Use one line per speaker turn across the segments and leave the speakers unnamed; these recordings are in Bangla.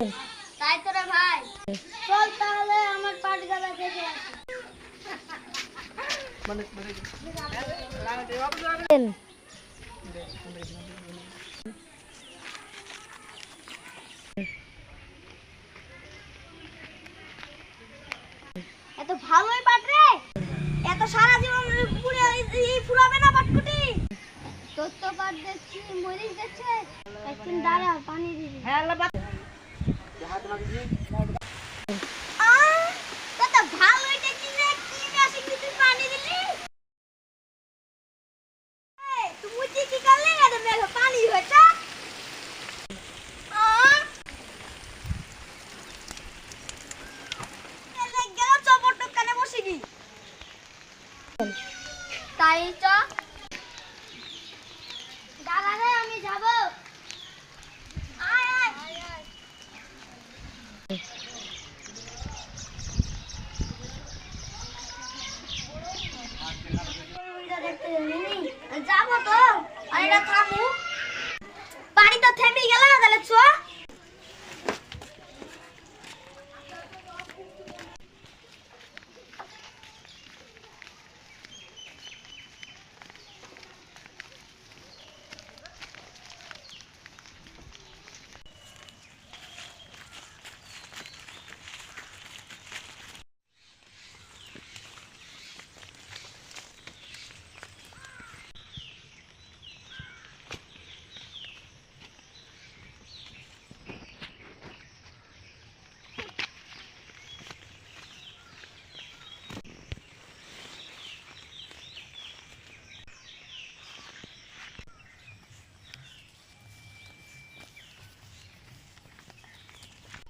তাই তো রে ভাই, চল তাহলে আমার পাটগালা থেকে আসি। এত ভালোই পাট রে, এত সারা জীবন পুরে ফুরাবে না পাটকুটি। তোর তো পাট দেখছি মরিচ দেখছে, একদিন দাঁড়া পানি দিবি। হ্যাঁ আল্লাহ পাট কত ভালোই দেখছি রে, কি গাছে কি তুই পানি দিলি? এই তুই কি করলি? এটা মেঘ পানি হয়েছে। তাই চ দাদা রে, আমি যাব। আয় আয় যাবো তো, আর এটা থামু, পানি তো থেমে গেল না, তাহলে চ।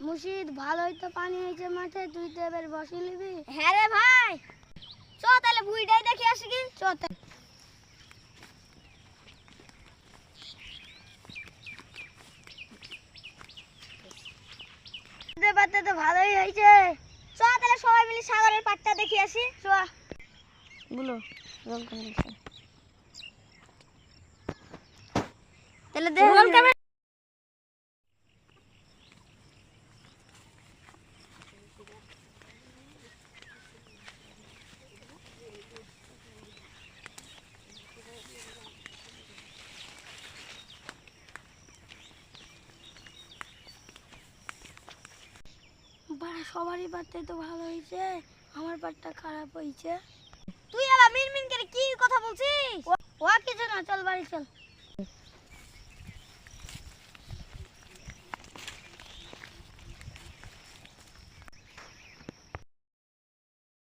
মুর্শিদ, ভালোই তো পানি হয়েছে মাঠে, তুই তো এবার বসে নিবি। হ্যাঁ রে ভাই, চ তাহলে ভুইটাই দেখে আসি কি। চ পাটটা তো ভালোই হয়েছে, চ তাহলে সবাই মিলে সাগরের পাটটা দেখে আসি। চ বলো রোল ক্যামেরা, তাহলে দেখ রোল ক্যামেরা। সবারই পাটটা তো ভালো হয়েছে, আমার পাটটা খারাপ হয়েছে। তুই আবার মিনমিন করে কি কথা বলছিস? ও কিছু না, চল বাড়ি চল।